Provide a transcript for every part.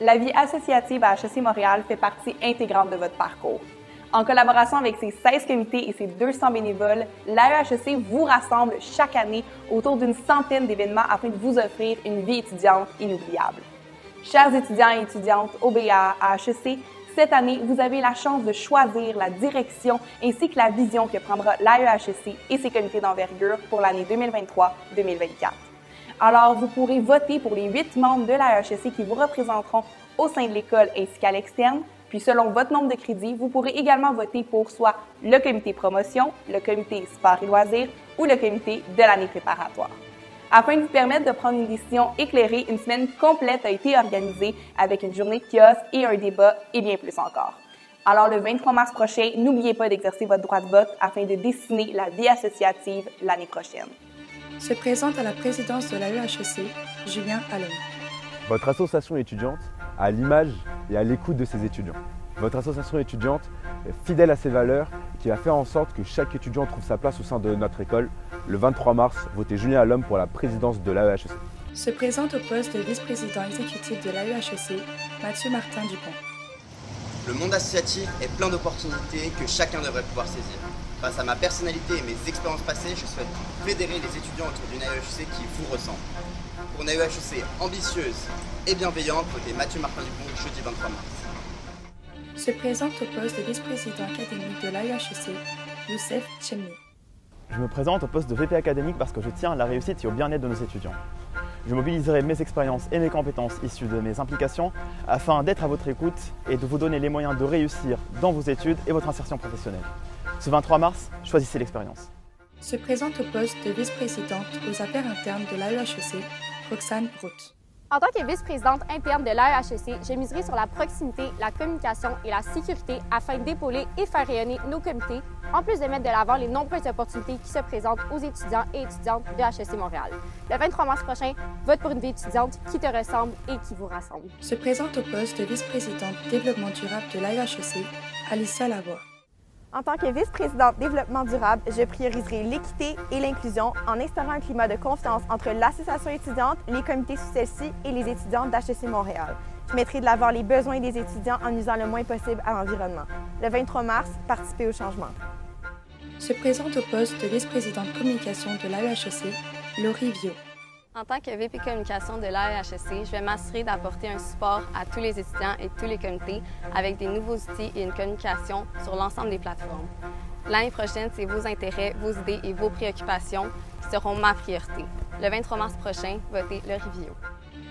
La vie associative à HEC Montréal fait partie intégrante de votre parcours. En collaboration avec ses 16 comités et ses 200 bénévoles, l'AEHEC vous rassemble chaque année autour d'une centaine d'événements afin de vous offrir une vie étudiante inoubliable. Chers étudiants et étudiantes au BA à HEC, cette année, vous avez la chance de choisir la direction ainsi que la vision que prendra l'AEHEC et ses comités d'envergure pour l'année 2023-2024. Alors, vous pourrez voter pour les 8 membres de l'AEHEC qui vous représenteront au sein de l'école ainsi qu'à l'externe. Puis, selon votre nombre de crédits, vous pourrez également voter pour soit le comité promotion, le comité sport et loisirs ou le comité de l'année préparatoire. Afin de vous permettre de prendre une décision éclairée, une semaine complète a été organisée avec une journée de kiosque et un débat et bien plus encore. Alors, le 23 mars prochain, n'oubliez pas d'exercer votre droit de vote afin de dessiner la vie associative l'année prochaine. Se présente à la présidence de l'AEHEC, Julien Allon. Votre association étudiante a l'image et à l'écoute de ses étudiants. Votre association étudiante est fidèle à ses valeurs et qui va faire en sorte que chaque étudiant trouve sa place au sein de notre école. Le 23 mars, votez Julien Allon pour la présidence de l'AEHEC. Se présente au poste de vice-président exécutif de l'AEHEC, Mathieu Martin Dupont. Le monde associatif est plein d'opportunités que chacun devrait pouvoir saisir. Grâce à ma personnalité et mes expériences passées, je souhaite fédérer les étudiants autour d'une AEHEC qui vous ressemble. Pour une AEHEC ambitieuse et bienveillante, votez Mathieu Martin Dupont jeudi 23 mars. Se présente au poste de vice-président académique de l'AEHEC, Youssef Chemni. Je me présente au poste de VP académique parce que je tiens à la réussite et au bien-être de nos étudiants. Je mobiliserai mes expériences et mes compétences issues de mes implications afin d'être à votre écoute et de vous donner les moyens de réussir dans vos études et votre insertion professionnelle. Ce 23 mars, choisissez l'expérience. Se présente au poste de vice-présidente aux affaires internes de l'AEHEC, Roxane Roth. En tant que vice-présidente interne de l'AEHEC, je miserai sur la proximité, la communication et la sécurité afin d'épauler et faire rayonner nos comités, en plus de mettre de l'avant les nombreuses opportunités qui se présentent aux étudiants et étudiantes de HEC Montréal. Le 23 mars prochain, vote pour une vie étudiante qui te ressemble et qui vous rassemble. Se présente au poste de vice-présidente développement durable de l'AEHEC, Alicia Lavoie. En tant que vice-présidente développement durable, je prioriserai l'équité et l'inclusion en instaurant un climat de confiance entre l'association étudiante, les comités sous celle-ci et les étudiants d'HEC Montréal. Je mettrai de l'avant les besoins des étudiants en nuisant le moins possible à l'environnement. Le 23 mars, participez au changement. Se présente au poste de vice-présidente communication de l'AEHEC, Laurie Viau. En tant que VP Communication de l'AEHEC, je vais m'assurer d'apporter un support à tous les étudiants et tous les comités avec des nouveaux outils et une communication sur l'ensemble des plateformes. L'année prochaine, c'est vos intérêts, vos idées et vos préoccupations qui seront ma priorité. Le 23 mars prochain, votez Laurie Viau.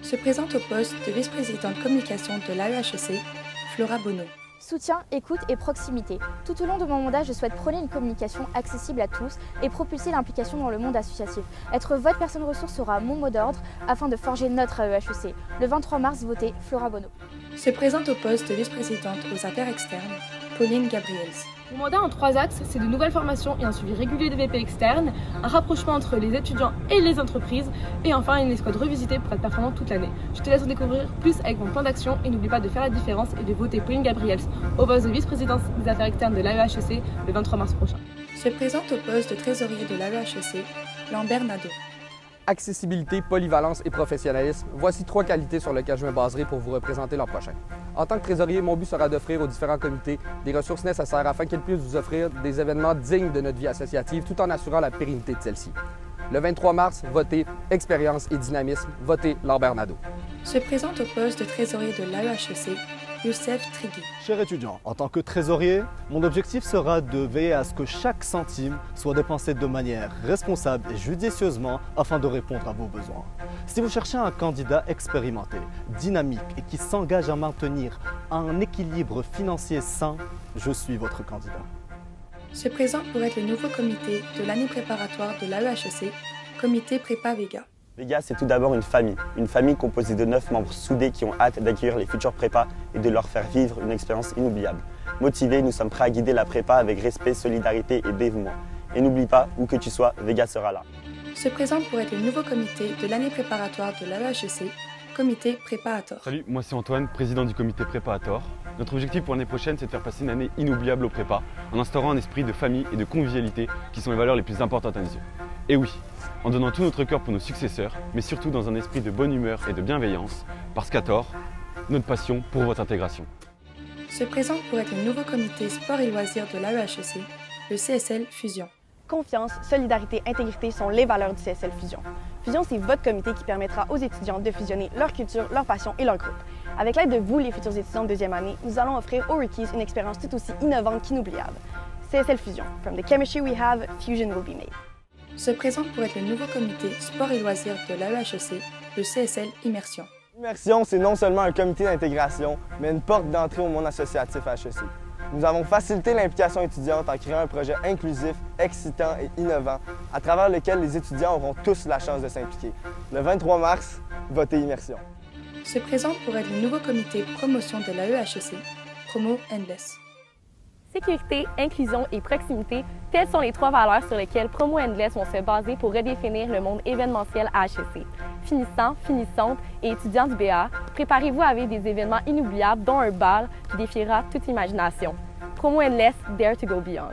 Se présente au poste de vice-présidente communication de l'AEHEC, Flora Bonneau. Soutien, écoute et proximité. Tout au long de mon mandat, je souhaite prôner une communication accessible à tous et propulser l'implication dans le monde associatif. Être votre personne ressource sera mon mot d'ordre afin de forger notre AEHEC. Le 23 mars, votez Flora Bonneau. Se présente au poste de vice-présidente aux affaires externes, Pauline Gabriels. Mon mandat en 3 axes, c'est de nouvelles formations et un suivi régulier des VP externes, un rapprochement entre les étudiants et les entreprises, et enfin une escouade revisitée pour être performante toute l'année. Je te laisse en découvrir plus avec mon plan d'action et n'oublie pas de faire la différence et de voter Pauline Gabriels au poste de vice-présidente des affaires externes de l'AEHEC le 23 mars prochain. Se présente au poste de trésorier de l'AEHEC, Lambert Nadeau. Accessibilité, polyvalence et professionnalisme, voici 3 qualités sur lesquelles je me baserai pour vous représenter l'an prochain. En tant que trésorier, mon but sera d'offrir aux différents comités des ressources nécessaires afin qu'ils puissent vous offrir des événements dignes de notre vie associative tout en assurant la pérennité de celle-ci. Le 23 mars, votez expérience et dynamisme, votez Lambert Nadeau. Se présente au poste de trésorier de l'AEHEC, Youssef Trigui. Chers étudiants, en tant que trésorier, mon objectif sera de veiller à ce que chaque centime soit dépensé de manière responsable et judicieusement afin de répondre à vos besoins. Si vous cherchez un candidat expérimenté, dynamique et qui s'engage à maintenir un équilibre financier sain, je suis votre candidat. Se présente pour être le nouveau comité de l'année préparatoire de l'AEHEC, comité Prépa Vega. Vega, c'est tout d'abord une famille composée de 9 membres soudés qui ont hâte d'accueillir les futurs prépas et de leur faire vivre une expérience inoubliable. Motivés, nous sommes prêts à guider la prépa avec respect, solidarité et dévouement. Et n'oublie pas, où que tu sois, Vega sera là. Se présente pour être le nouveau comité de l'année préparatoire de l'AEHEC, comité Préparator. Salut, moi c'est Antoine, président du comité Préparator. Notre objectif pour l'année prochaine, c'est de faire passer une année inoubliable au prépa, en instaurant un esprit de famille et de convivialité qui sont les valeurs les plus importantes à nos yeux. Et oui, en donnant tout notre cœur pour nos successeurs, mais surtout dans un esprit de bonne humeur et de bienveillance, parce qu'à tort, notre passion pour votre intégration. Se présente pour être le nouveau comité sport et loisirs de l'AEHEC, le CSL Fusion. Confiance, solidarité, intégrité sont les valeurs du CSL Fusion. Fusion, c'est votre comité qui permettra aux étudiants de fusionner leur culture, leur passion et leur groupe. Avec l'aide de vous, les futurs étudiants de deuxième année, nous allons offrir aux rookies une expérience tout aussi innovante qu'inoubliable. CSL Fusion. From the chemistry we have, fusion will be made. Se présente pour être le nouveau comité sport et loisirs de l'AEHEC, le CSL Immersion. Immersion, c'est non seulement un comité d'intégration, mais une porte d'entrée au monde associatif à HEC. Nous avons facilité l'implication étudiante en créant un projet inclusif, excitant et innovant, à travers lequel les étudiants auront tous la chance de s'impliquer. Le 23 mars, votez Immersion. Se présente pour être le nouveau comité promotion de l'AEHEC, Promo Endless. Sécurité, inclusion et proximité, telles sont les trois valeurs sur lesquelles Promo Endless vont se baser pour redéfinir le monde événementiel à HEC. Finissants, finissantes et étudiants du BA, préparez-vous à vivre des événements inoubliables, dont un bal qui défiera toute imagination. Promo Endless, dare to go beyond.